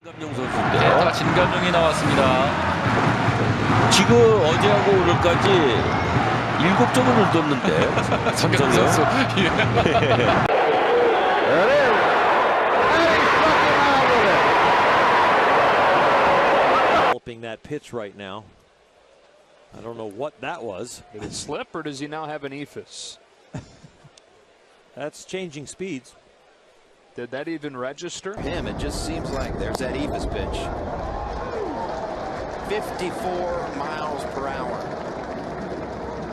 진감용 선수인데요. 네, 진감용이 나왔습니다. 지금 어제하고 오늘까지 7점을 넣었는데 삼성이요. Developing that pitch right now. I don't know what that was. Did it slip, or does he now have an ephus? That's changing speeds. Did that even register? Him, it just seems like there's that ephus pitch. 54 miles per hour.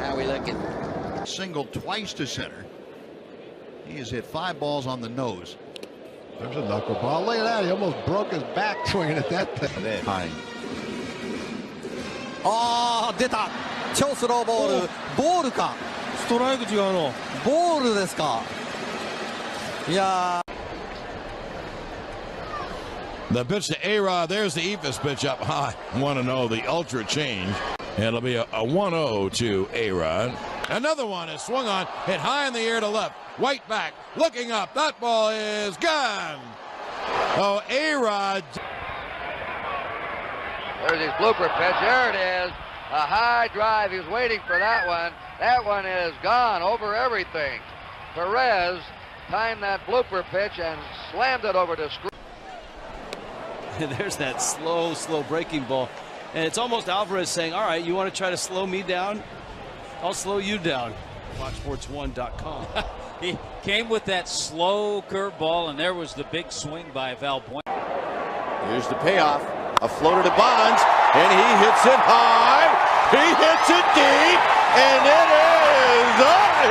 How we looking? Singled twice to center. He has hit 5 balls on the nose. There's a knuckleball. Look at that. He almost broke his back swinging at that thing. High. 出た超スローボールボールかストライク違うのボールですかいや The pitch to A-Rod. There's the ephus pitch up high. 1-0, the ultra change. It'll be a 1-0 to A-Rod. Another one is swung on, hit high in the air to left. White back, looking up. That ball is gone. Oh, A-Rod. There's his blooper pitch. There it is. A high drive. He was waiting for that one. That one is gone over everything. Perez timed that blooper pitch and slammed it over to screen. There's that slow breaking ball. And it's almost Alvarez saying, all right, you want to try to slow me down? I'll slow you down. WatchSports1.com. He came with that slow curveball, and there was the big swing by Val Point. Here's the payoff. A floater to Bonds, and he hits it high. He hits it deep, and it is out of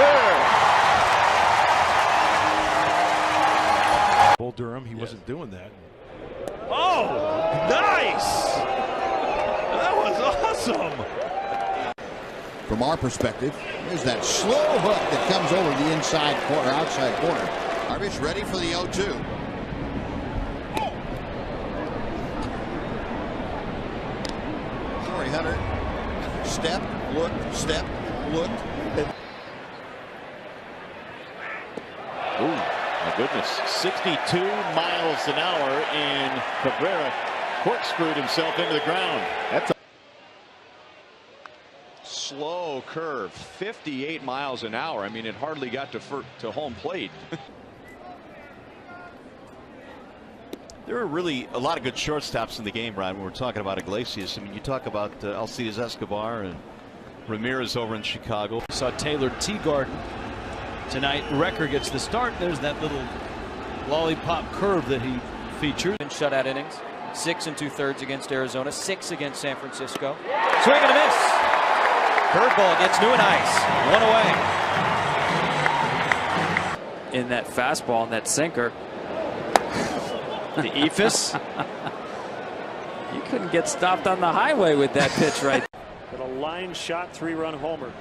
here. Bull Durham, he wasn't doing that. Oh, nice! That was awesome. From our perspective, there's that slow hook that comes over the inside corner, outside corner. Harvick's ready for the 0-2. Corey Hunter, step, look. Ooh, my goodness. 62 miles an hour, and Cabrera corkscrewed himself into the ground. That's a slow curve, 58 miles an hour. I mean, it hardly got to home plate. There are really a lot of good shortstops in the game, Ryan, when we're talking about Iglesias. I mean, you talk about Alcides Escobar and Ramirez over in Chicago. Saw Taylor Teagarden tonight. Recker gets the start. There's that little lollipop curve that he featured. In shutout innings, 6 2/3 against Arizona, 6 against San Francisco. Swing and a miss. Curveball gets new and ice. 1 away. In that fastball and that sinker. The ephus. You couldn't get stopped on the highway with that pitch right. But a line shot 3-run homer.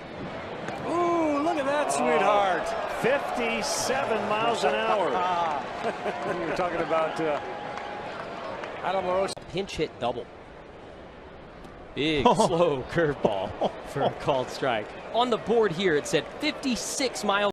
Ooh, look at that, sweetheart. 57 miles an hour. You were talking about pinch hit double Big slow curveball for a called strike. on the board here it said 56 miles